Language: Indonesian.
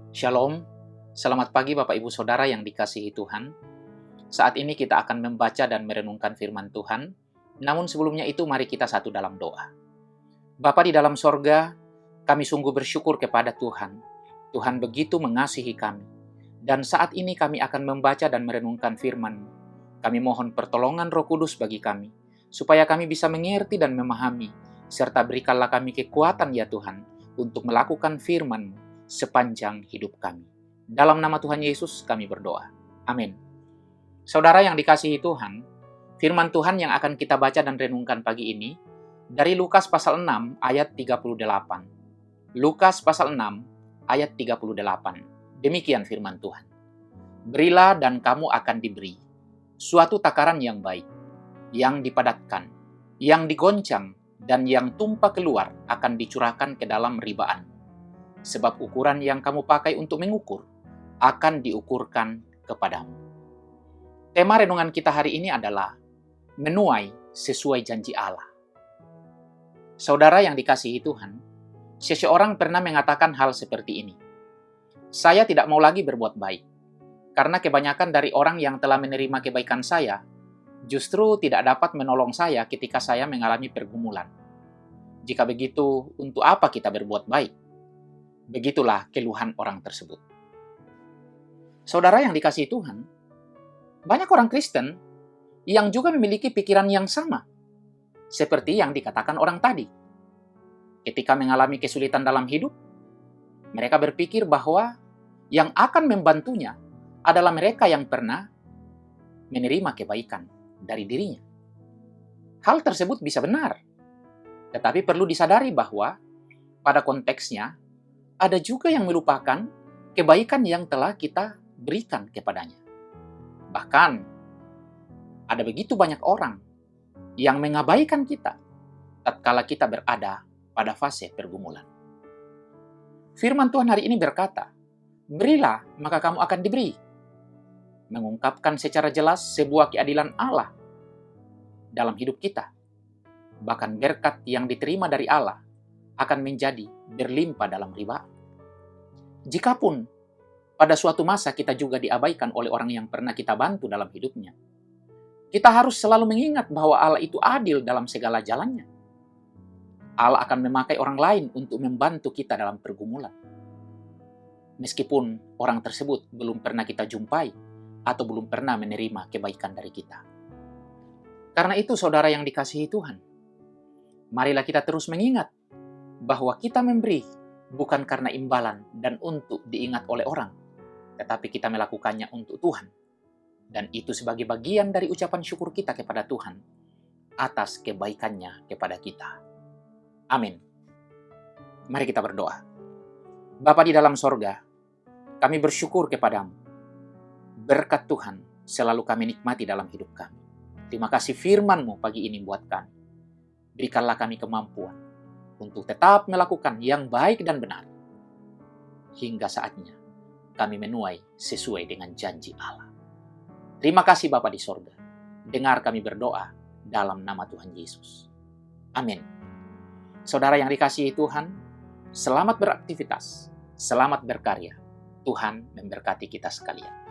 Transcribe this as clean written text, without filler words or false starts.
Shalom, selamat pagi Bapak Ibu Saudara yang dikasihi Tuhan. Saat ini kita akan membaca dan merenungkan firman Tuhan, namun sebelumnya itu mari kita satu dalam doa. Bapa di dalam sorga, kami sungguh bersyukur kepada Tuhan. Tuhan begitu mengasihi kami. Dan saat ini kami akan membaca dan merenungkan firman-Mu. Kami mohon pertolongan Roh Kudus bagi kami, supaya kami bisa mengerti dan memahami, serta berikanlah kami kekuatan ya Tuhan, untuk melakukan firman-Mu sepanjang hidup kami. Dalam nama Tuhan Yesus kami berdoa. Amin. Saudara yang dikasihi Tuhan, firman Tuhan yang akan kita baca dan renungkan pagi ini dari Lukas pasal 6 ayat 38. Lukas pasal 6 ayat 38. Demikian firman Tuhan. Berilah dan kamu akan diberi. Suatu takaran yang baik, yang dipadatkan, yang digoncang, dan yang tumpah keluar akan dicurahkan ke dalam ribaan. Sebab ukuran yang kamu pakai untuk mengukur akan diukurkan kepadamu. Tema renungan kita hari ini adalah menuai sesuai janji Allah. Saudara yang dikasihi Tuhan, seseorang pernah mengatakan hal seperti ini. Saya tidak mau lagi berbuat baik, karena kebanyakan dari orang yang telah menerima kebaikan saya justru tidak dapat menolong saya ketika saya mengalami pergumulan. Jika begitu, untuk apa kita berbuat baik? Begitulah keluhan orang tersebut. Saudara yang dikasihi Tuhan, banyak orang Kristen yang juga memiliki pikiran yang sama, seperti yang dikatakan orang tadi. Ketika mengalami kesulitan dalam hidup, mereka berpikir bahwa yang akan membantunya adalah mereka yang pernah menerima kebaikan dari dirinya. Hal tersebut bisa benar, tetapi perlu disadari bahwa pada konteksnya ada juga yang melupakan kebaikan yang telah kita berikan kepadanya. Bahkan, ada begitu banyak orang yang mengabaikan kita tatkala kita berada pada fase pergumulan. Firman Tuhan hari ini berkata, berilah maka kamu akan diberi. Mengungkapkan secara jelas sebuah keadilan Allah dalam hidup kita. Bahkan berkat yang diterima dari Allah akan menjadi berlimpah dalam riba. Jikapun pada suatu masa kita juga diabaikan oleh orang yang pernah kita bantu dalam hidupnya, kita harus selalu mengingat bahwa Allah itu adil dalam segala jalannya. Allah akan memakai orang lain untuk membantu kita dalam pergumulan. Meskipun orang tersebut belum pernah kita jumpai atau belum pernah menerima kebaikan dari kita. Karena itu saudara yang dikasihi Tuhan, marilah kita terus mengingat bahwa kita memberi bukan karena imbalan dan untuk diingat oleh orang, tetapi kita melakukannya untuk Tuhan. Dan itu sebagai bagian dari ucapan syukur kita kepada Tuhan atas kebaikannya kepada kita. Amin. Mari kita berdoa. Bapa di dalam sorga, kami bersyukur kepadamu. Berkat Tuhan selalu kami nikmati dalam hidup kami. Terima kasih firman-Mu pagi ini buat kami. Berikanlah kami kemampuan untuk tetap melakukan yang baik dan benar. Hingga saatnya kami menuai sesuai dengan janji Allah. Terima kasih Bapa di sorga. Dengar kami berdoa dalam nama Tuhan Yesus. Amin. Saudara yang dikasihi Tuhan, selamat beraktivitas, selamat berkarya. Tuhan memberkati kita sekalian.